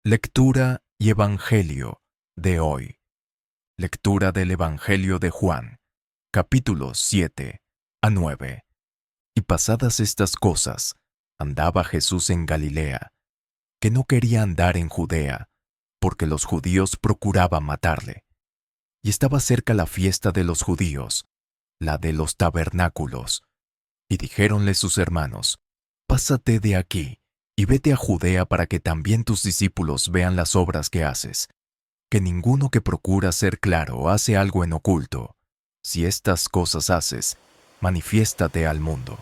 Lectura y Evangelio de hoy. Lectura del Evangelio de Juan, capítulos 7 a 9. Y pasadas estas cosas, andaba Jesús en Galilea, que no quería andar en Judea, porque los judíos procuraban matarle. Y estaba cerca la fiesta de los judíos, la de los tabernáculos. Y dijéronle sus hermanos: Pásate de aquí, y vete a Judea para que también tus discípulos vean las obras que haces. Que ninguno que procura ser claro hace algo en oculto. Si estas cosas haces, manifiéstate al mundo.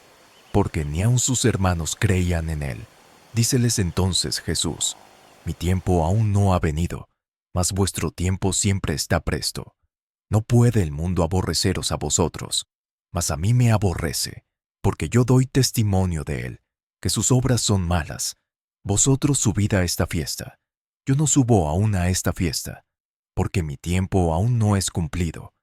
Porque ni aun sus hermanos creían en él. Díceles entonces Jesús: Mi tiempo aún no ha venido, mas vuestro tiempo siempre está presto. No puede el mundo aborreceros a vosotros, mas a mí me aborrece, porque yo doy testimonio de él, que sus obras son malas. Vosotros subid a esta fiesta. Yo no subo aún a esta fiesta, porque mi tiempo aún no es cumplido.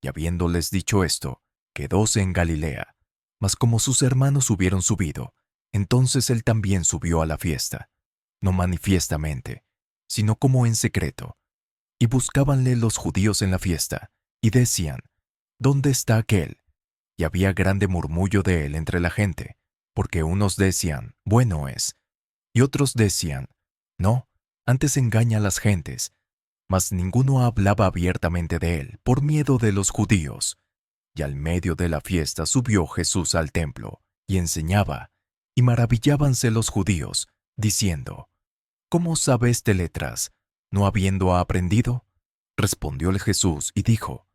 Y habiéndoles dicho esto, quedóse en Galilea. Mas como sus hermanos hubieron subido, entonces él también subió a la fiesta, no manifiestamente, sino como en secreto. Y buscábanle los judíos en la fiesta, y decían: ¿Dónde está aquel? Y había grande murmullo de él entre la gente, porque unos decían: Bueno es, y otros decían: No, antes engaña a las gentes. Mas ninguno hablaba abiertamente de él, por miedo de los judíos. Y al medio de la fiesta subió Jesús al templo, y enseñaba, y maravillábanse los judíos, diciendo: ¿Cómo sabe este letras, no habiendo aprendido? Respondióle Jesús y dijo: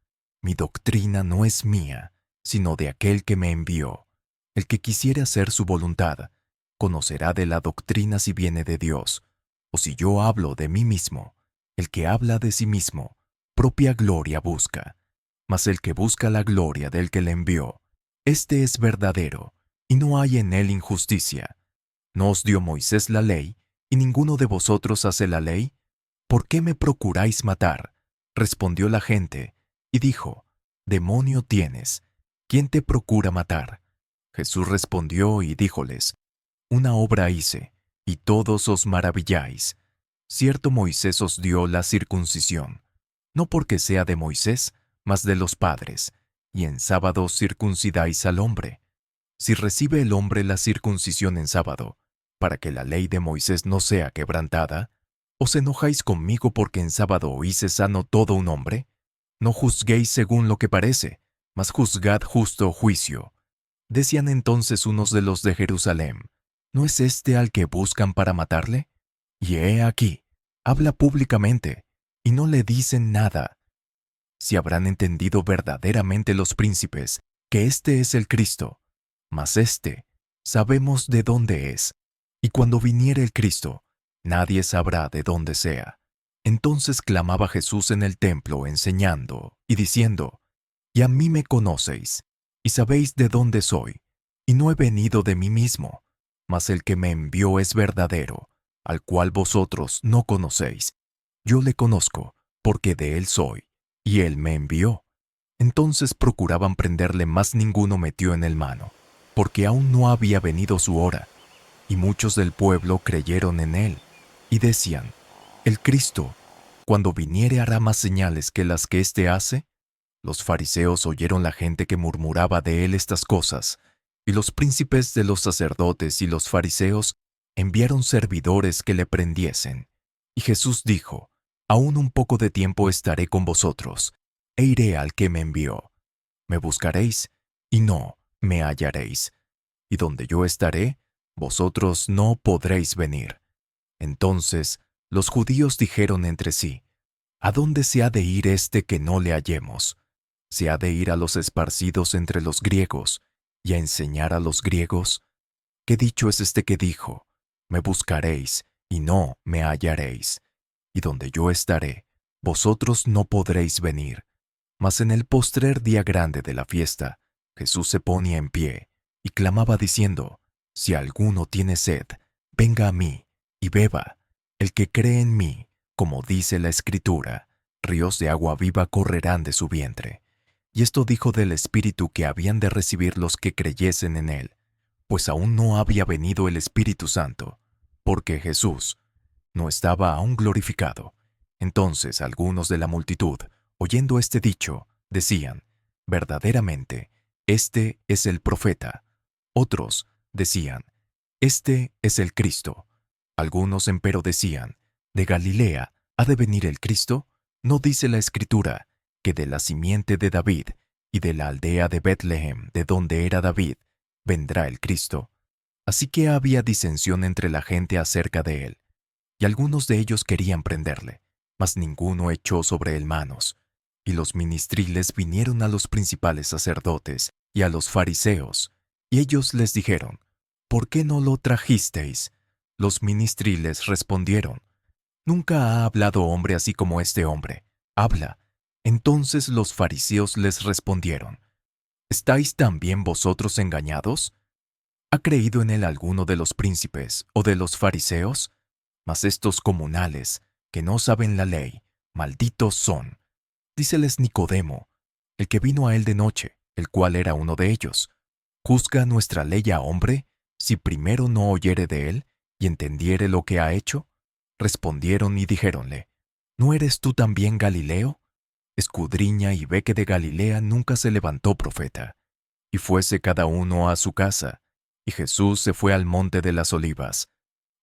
Mi doctrina no es mía, sino de aquel que me envió. El que quisiere hacer su voluntad, conocerá de la doctrina si viene de Dios, o si yo hablo de mí mismo. El que habla de sí mismo, propia gloria busca. Mas el que busca la gloria del que le envió, éste es verdadero, y no hay en él injusticia. ¿No os dio Moisés la ley, y ninguno de vosotros hace la ley? ¿Por qué me procuráis matar? Respondió la gente, y dijo: Demonio tienes, ¿quién te procura matar? Jesús respondió y díjoles: Una obra hice, y todos os maravilláis. Cierto Moisés os dio la circuncisión, no porque sea de Moisés, mas de los padres, y en sábado circuncidáis al hombre. Si recibe el hombre la circuncisión en sábado, para que la ley de Moisés no sea quebrantada, ¿os enojáis conmigo porque en sábado hice sano todo un hombre? No juzguéis según lo que parece, mas juzgad justo juicio. Decían entonces unos de los de Jerusalén: ¿No es este al que buscan para matarle? Y he aquí, habla públicamente, y no le dicen nada. Si habrán entendido verdaderamente los príncipes que este es el Cristo, mas sabemos de dónde es, y cuando viniere el Cristo, nadie sabrá de dónde sea. Entonces clamaba Jesús en el templo enseñando y diciendo: Y a mí me conocéis, y sabéis de dónde soy, y no he venido de mí mismo, mas el que me envió es verdadero, al cual vosotros no conocéis. Yo le conozco, porque de él soy, y él me envió. Entonces procuraban prenderle, mas ninguno metió en el mano, porque aún no había venido su hora. Y muchos del pueblo creyeron en él, y decían: El Cristo, cuando viniere, hará más señales que las que éste hace. Los fariseos oyeron la gente que murmuraba de él estas cosas, y los príncipes de los sacerdotes y los fariseos enviaron servidores que le prendiesen. Y Jesús dijo: Aún un poco de tiempo estaré con vosotros, e iré al que me envió. Me buscaréis, y no me hallaréis. Y donde yo estaré, vosotros no podréis venir. Entonces los judíos dijeron entre sí: ¿A dónde se ha de ir este que no le hallemos? ¿Se ha de ir a los esparcidos entre los griegos, y a enseñar a los griegos? ¿Qué dicho es este que dijo: Me buscaréis, y no me hallaréis? Y donde yo estaré, vosotros no podréis venir. Mas en el postrer día grande de la fiesta, Jesús se ponía en pie, y clamaba diciendo: Si alguno tiene sed, venga a mí, y beba. El que cree en mí, como dice la Escritura, ríos de agua viva correrán de su vientre. Y esto dijo del Espíritu que habían de recibir los que creyesen en él, pues aún no había venido el Espíritu Santo, porque Jesús no estaba aún glorificado. Entonces algunos de la multitud, oyendo este dicho, decían, verdaderamente, este es el profeta. Otros decían, este es el Cristo. Algunos empero decían, ¿de Galilea ha de venir el Cristo? ¿No dice la Escritura que de la simiente de David y de la aldea de Betlehem, de donde era David, vendrá el Cristo? Así que había disensión entre la gente acerca de él, y algunos de ellos querían prenderle, mas ninguno echó sobre él manos. Y los ministriles vinieron a los principales sacerdotes y a los fariseos, y ellos les dijeron, ¿por qué no lo trajisteis? Los ministriles respondieron, nunca ha hablado hombre así como este hombre. Habla. Entonces los fariseos les respondieron, ¿estáis también vosotros engañados? ¿Ha creído en él alguno de los príncipes o de los fariseos? Mas estos comunales, que no saben la ley, malditos son. Díceles Nicodemo, el que vino a él de noche, el cual era uno de ellos. ¿Juzga nuestra ley a hombre, si primero no oyere de él y entendiere lo que ha hecho? Respondieron y dijéronle, ¿no eres tú también Galileo? Escudriña y ve que de Galilea nunca se levantó profeta. Y fuese cada uno a su casa, y Jesús se fue al monte de las olivas.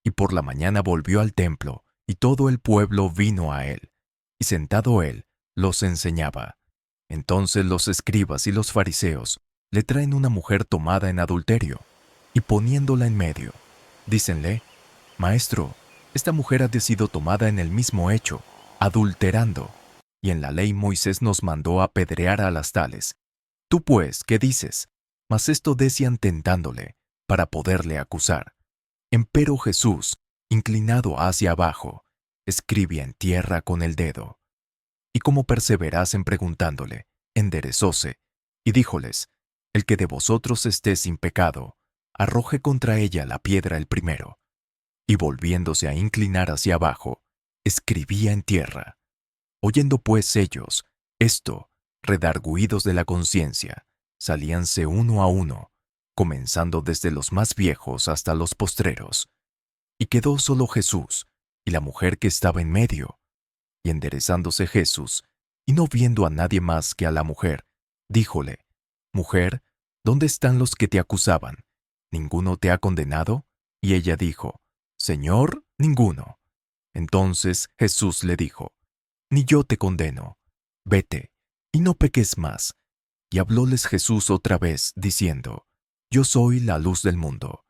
Y por la mañana volvió al templo, y todo el pueblo vino a él. Y sentado él, los enseñaba. Entonces los escribas y los fariseos le traen una mujer tomada en adulterio, y poniéndola en medio, dícenle, Maestro, esta mujer ha sido tomada en el mismo hecho, adulterando, y en la ley Moisés nos mandó apedrear a las tales. Tú pues, ¿qué dices? Mas esto decían tentándole, para poderle acusar. Empero Jesús, inclinado hacia abajo, escribía en tierra con el dedo. Y como perseverasen preguntándole, enderezóse, y díjoles, el que de vosotros esté sin pecado, arroje contra ella la piedra el primero. Y volviéndose a inclinar hacia abajo, escribía en tierra. Oyendo pues ellos esto, redargüidos de la conciencia, salíanse uno a uno, comenzando desde los más viejos hasta los postreros. Y quedó solo Jesús y la mujer que estaba en medio. Y enderezándose Jesús, y no viendo a nadie más que a la mujer, díjole, Mujer, ¿dónde están los que te acusaban? ¿Ninguno te ha condenado? Y ella dijo, Señor, ninguno. Entonces Jesús le dijo, Ni yo te condeno. Vete, y no peques más. Y hablóles Jesús otra vez, diciendo, Yo soy la luz del mundo.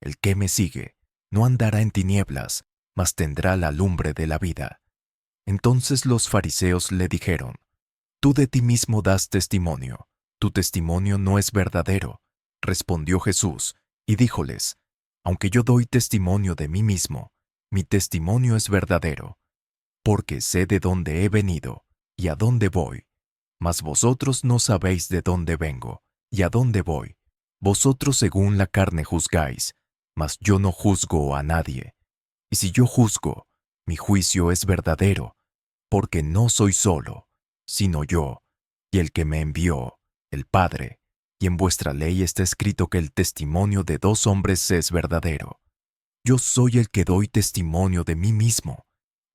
El que me sigue no andará en tinieblas, mas tendrá la lumbre de la vida. Entonces los fariseos le dijeron, Tú de ti mismo das testimonio, tu testimonio no es verdadero. Respondió Jesús, y díjoles, Aunque yo doy testimonio de mí mismo, mi testimonio es verdadero, porque sé de dónde he venido y a dónde voy. Mas vosotros no sabéis de dónde vengo y a dónde voy. Vosotros según la carne juzgáis, mas yo no juzgo a nadie. Y si yo juzgo, mi juicio es verdadero, porque no soy solo, sino yo, y el que me envió, el Padre. Y en vuestra ley está escrito que el testimonio de dos hombres es verdadero. Yo soy el que doy testimonio de mí mismo,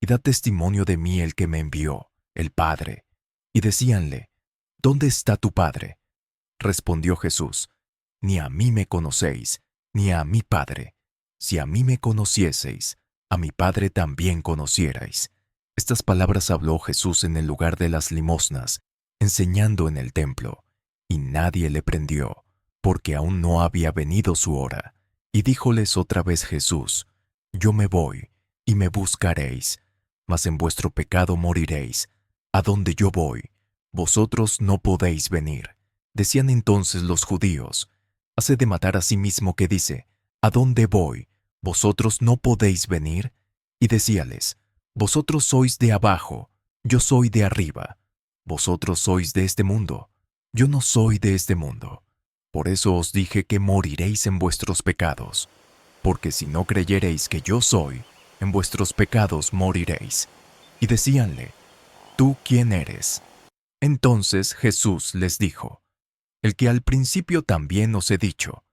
y da testimonio de mí el que me envió, el Padre. Y decíanle, ¿dónde está tu Padre? Respondió Jesús, ni a mí me conocéis, ni a mi Padre. Si a mí me conocieseis, a mi Padre también conocierais. Estas palabras habló Jesús en el lugar de las limosnas, enseñando en el templo, y nadie le prendió, porque aún no había venido su hora. Y díjoles otra vez Jesús, Yo me voy, y me buscaréis, mas en vuestro pecado moriréis. A donde yo voy, vosotros no podéis venir. Decían entonces los judíos, ¿hace de matar a sí mismo que dice, ¿a dónde voy? ¿Vosotros no podéis venir? Y decíales, Vosotros sois de abajo, yo soy de arriba. Vosotros sois de este mundo, yo no soy de este mundo. Por eso os dije que moriréis en vuestros pecados, porque si no creyereis que yo soy, en vuestros pecados moriréis. Y decíanle, ¿tú quién eres? Entonces Jesús les dijo, el que al principio también os he dicho,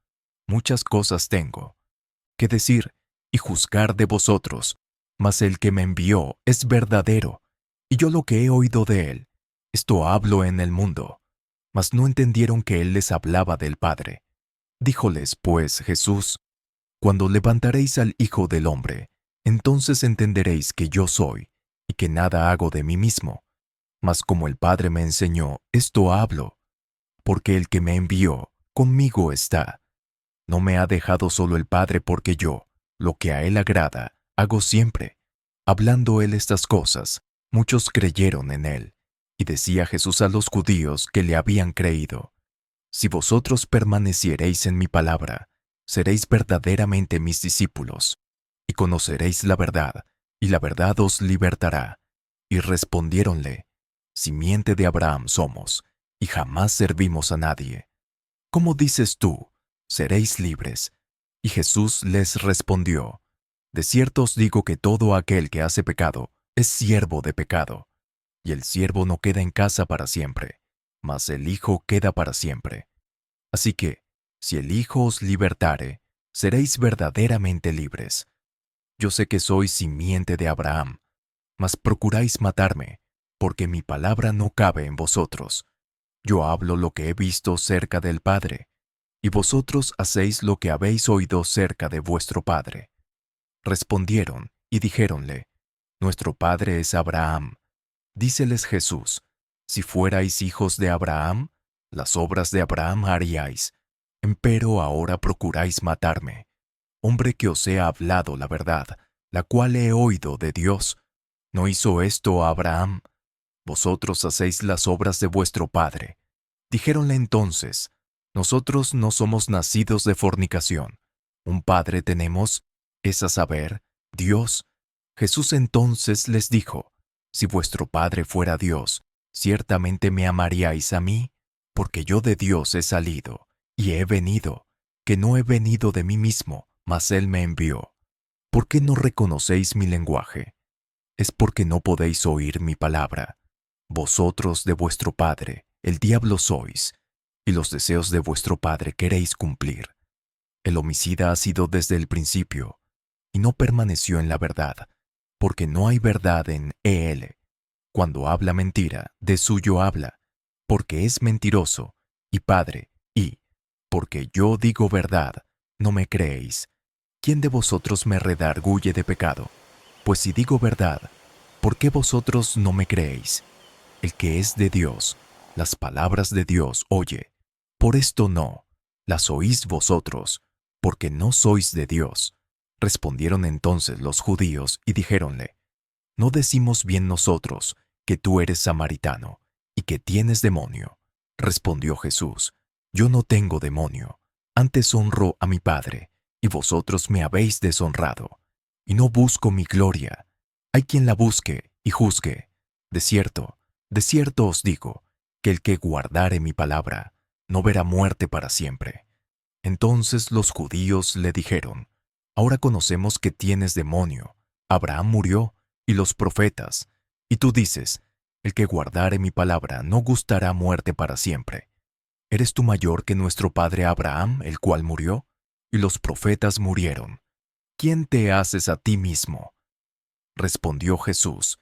muchas cosas tengo que decir y juzgar de vosotros, mas el que me envió es verdadero, y yo lo que he oído de él, esto hablo en el mundo. Mas no entendieron que él les hablaba del Padre. Díjoles, pues, Jesús: Cuando levantaréis al Hijo del Hombre, entonces entenderéis que yo soy, y que nada hago de mí mismo. Mas como el Padre me enseñó, esto hablo, porque el que me envió conmigo está. No me ha dejado solo el Padre, porque yo, lo que a él agrada, hago siempre. Hablando él estas cosas, muchos creyeron en él. Y decía Jesús a los judíos que le habían creído: Si vosotros permaneciereis en mi palabra, seréis verdaderamente mis discípulos, y conoceréis la verdad, y la verdad os libertará. Y respondiéronle: Simiente de Abraham somos, y jamás servimos a nadie. ¿Cómo dices tú: seréis libres? Y Jesús les respondió: De cierto os digo que todo aquel que hace pecado es siervo de pecado. Y el siervo no queda en casa para siempre, mas el Hijo queda para siempre. Así que, si el Hijo os libertare, seréis verdaderamente libres. Yo sé que sois simiente de Abraham, mas procuráis matarme, porque mi palabra no cabe en vosotros. Yo hablo lo que he visto cerca del Padre, y vosotros hacéis lo que habéis oído cerca de vuestro padre. Respondieron y dijéronle: Nuestro padre es Abraham. Díceles Jesús: Si fuerais hijos de Abraham, las obras de Abraham haríais. Empero ahora procuráis matarme, hombre que os he hablado la verdad, la cual he oído de Dios. ¿No hizo esto Abraham? Vosotros hacéis las obras de vuestro padre. Dijéronle entonces: Nosotros no somos nacidos de fornicación. Un padre tenemos, es a saber, Dios. Jesús entonces les dijo: Si vuestro padre fuera Dios, ciertamente me amaríais a mí, porque yo de Dios he salido, y he venido, que no he venido de mí mismo, mas Él me envió. ¿Por qué no reconocéis mi lenguaje? Es porque no podéis oír mi palabra. Vosotros de vuestro padre, el diablo sois, y los deseos de vuestro padre queréis cumplir. El homicida ha sido desde el principio, y no permaneció en la verdad, porque no hay verdad en él. Cuando habla mentira, de suyo habla, porque es mentiroso, y padre, y, porque yo digo verdad, no me creéis. ¿Quién de vosotros me redarguye de pecado? Pues si digo verdad, ¿por qué vosotros no me creéis? El que es de Dios, las palabras de Dios oye. Por esto no, las oís vosotros, porque no sois de Dios. Respondieron entonces los judíos y dijéronle: ¿No decimos bien nosotros que tú eres samaritano y que tienes demonio? Respondió Jesús: Yo no tengo demonio, antes honro a mi Padre, y vosotros me habéis deshonrado. Y no busco mi gloria. Hay quien la busque y juzgue. De cierto os digo, que el que guardare mi palabra, no verá muerte para siempre. Entonces los judíos le dijeron: Ahora conocemos que tienes demonio. Abraham murió, y los profetas, y tú dices: El que guardare mi palabra no gustará muerte para siempre. ¿Eres tú mayor que nuestro padre Abraham, el cual murió? Y los profetas murieron. ¿Quién te haces a ti mismo? Respondió Jesús: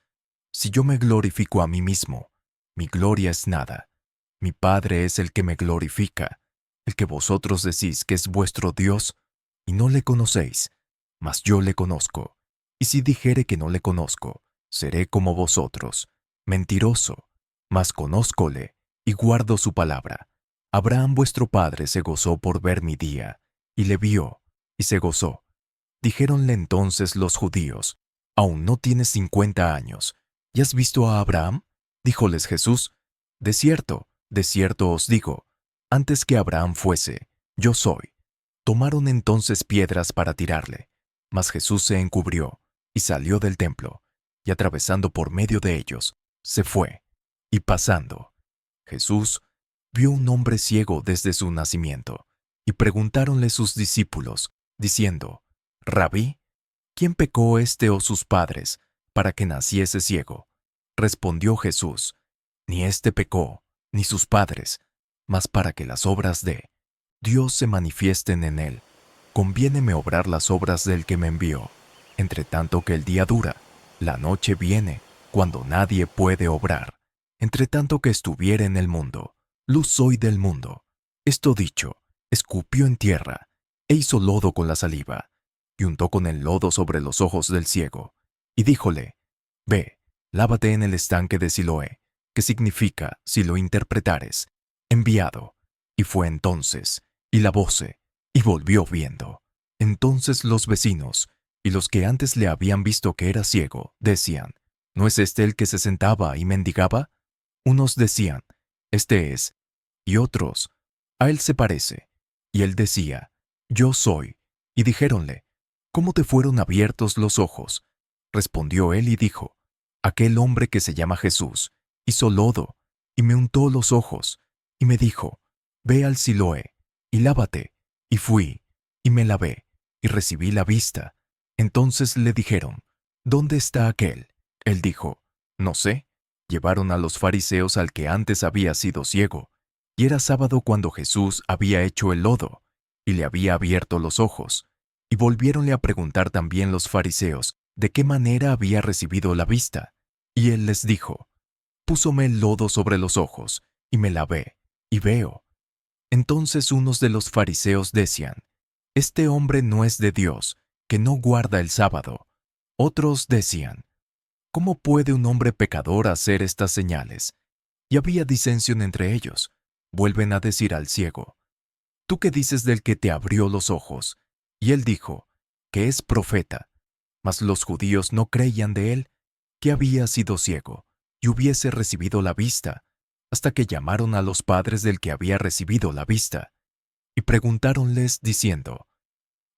Si yo me glorifico a mí mismo, mi gloria es nada. Mi Padre es el que me glorifica, el que vosotros decís que es vuestro Dios, y no le conocéis, mas yo le conozco. Y si dijere que no le conozco, seré como vosotros, mentiroso, mas conózcole, y guardo su palabra. Abraham vuestro padre se gozó por ver mi día, y le vio, y se gozó. Dijéronle entonces los judíos: Aún no tienes 50 años, ¿y has visto a Abraham? Díjoles Jesús: de cierto os digo, antes que Abraham fuese, yo soy. Tomaron entonces piedras para tirarle, mas Jesús se encubrió, y salió del templo, y atravesando por medio de ellos, se fue. Y pasando, Jesús vio un hombre ciego desde su nacimiento, y preguntáronle sus discípulos, diciendo: Rabí, ¿quién pecó este o sus padres, para que naciese ciego? Respondió Jesús: Ni éste pecó, ni sus padres, mas para que las obras de Dios se manifiesten en él. Conviéneme obrar las obras del que me envió. Entre tanto que el día dura, la noche viene cuando nadie puede obrar. Entre tanto que estuviere en el mundo, luz soy del mundo. Esto dicho, escupió en tierra, e hizo lodo con la saliva, y untó con el lodo sobre los ojos del ciego, y díjole, Ve, lávate en el estanque de Siloé, que significa, si lo interpretares, enviado. Y fue entonces, y lavóse, y volvió viendo. Entonces los vecinos, y los que antes le habían visto que era ciego, decían, ¿no es este el que se sentaba y mendigaba? Unos decían, Este es, y otros, a él se parece. Y él decía, Yo soy. Y dijéronle, ¿cómo te fueron abiertos los ojos? Respondió él y dijo, Aquel hombre que se llama Jesús hizo lodo, y me untó los ojos, y me dijo, Ve al Siloé, y lávate. Y fui, y me lavé, y recibí la vista. Entonces le dijeron, ¿dónde está aquel? Él dijo, No sé. Llevaron a los fariseos al que antes había sido ciego, y era sábado cuando Jesús había hecho el lodo, y le había abierto los ojos. Y volviéronle a preguntar también los fariseos de qué manera había recibido la vista. Y él les dijo, Púsome el lodo sobre los ojos, y me lavé, y veo. Entonces unos de los fariseos decían, Este hombre no es de Dios, que no guarda el sábado. Otros decían, ¿cómo puede un hombre pecador hacer estas señales? Y había disensión entre ellos. Vuelven a decir al ciego, ¿tú qué dices del que te abrió los ojos? Y él dijo, que es profeta. Mas los judíos no creían de él, que había sido ciego, y hubiese recibido la vista, hasta que llamaron a los padres del que había recibido la vista, y preguntáronles diciendo,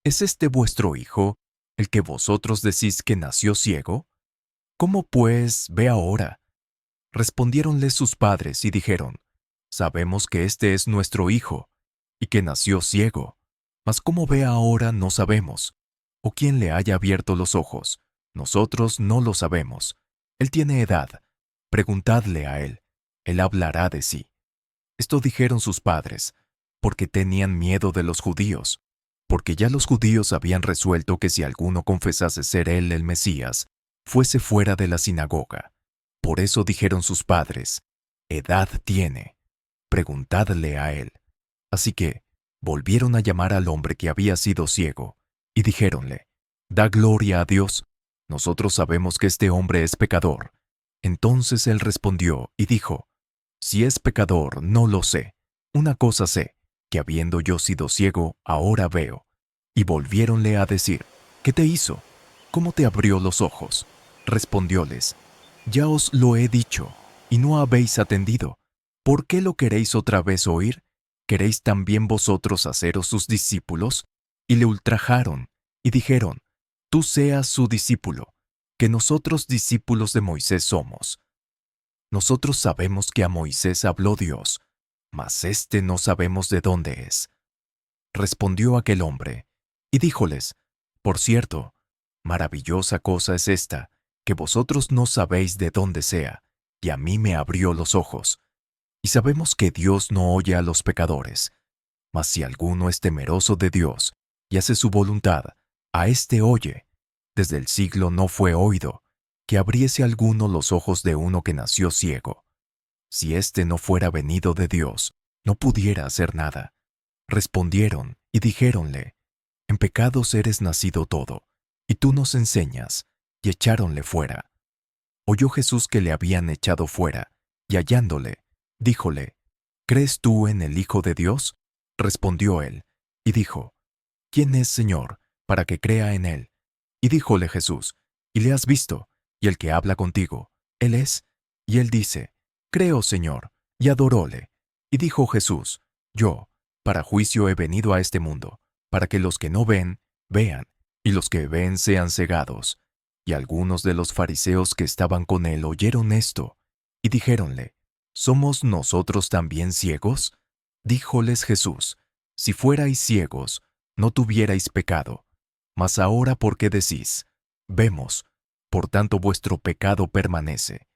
¿es este vuestro hijo, el que vosotros decís que nació ciego? ¿Cómo pues ve ahora? Respondiéronles sus padres y dijeron, Sabemos que este es nuestro hijo, y que nació ciego, mas cómo ve ahora no sabemos, o quién le haya abierto los ojos, nosotros no lo sabemos. Él tiene edad, preguntadle a él hablará de sí. Esto dijeron sus padres, porque tenían miedo de los judíos, porque ya los judíos habían resuelto que si alguno confesase ser él el Mesías, fuese fuera de la sinagoga. Por eso dijeron sus padres, edad tiene, preguntadle a él. Así que volvieron a llamar al hombre que había sido ciego, y dijéronle, da gloria a Dios, nosotros sabemos que este hombre es pecador. Entonces él respondió y dijo, si es pecador, no lo sé. Una cosa sé, que habiendo yo sido ciego, ahora veo. Y volviéronle a decir, ¿qué te hizo? ¿Cómo te abrió los ojos? Respondióles, ya os lo he dicho, y no habéis atendido. ¿Por qué lo queréis otra vez oír? ¿Queréis también vosotros haceros sus discípulos? Y le ultrajaron, y dijeron, tú seas su discípulo, que nosotros discípulos de Moisés somos. Nosotros sabemos que a Moisés habló Dios, mas éste no sabemos de dónde es. Respondió aquel hombre, y díjoles, por cierto, maravillosa cosa es esta, que vosotros no sabéis de dónde sea, y a mí me abrió los ojos. Y sabemos que Dios no oye a los pecadores, mas si alguno es temeroso de Dios y hace su voluntad, a éste oye. Desde el siglo no fue oído, que abriese alguno los ojos de uno que nació ciego. Si éste no fuera venido de Dios, no pudiera hacer nada. Respondieron y dijéronle, en pecados eres nacido todo, y tú nos enseñas, y echáronle fuera. Oyó Jesús que le habían echado fuera, y hallándole, díjole, ¿crees tú en el Hijo de Dios? Respondió él, y dijo, ¿quién es, Señor, para que crea en él? Y díjole Jesús, ¿y le has visto? Y el que habla contigo, ¿él es? Y él dice, creo, Señor, y adoróle. Y dijo Jesús, yo, para juicio he venido a este mundo, para que los que no ven, vean, y los que ven sean cegados. Y algunos de los fariseos que estaban con él oyeron esto, y dijéronle, ¿somos nosotros también ciegos? Díjoles Jesús, si fuerais ciegos, no tuvierais pecado. Mas ahora, ¿por qué decís? Vemos, por tanto vuestro pecado permanece.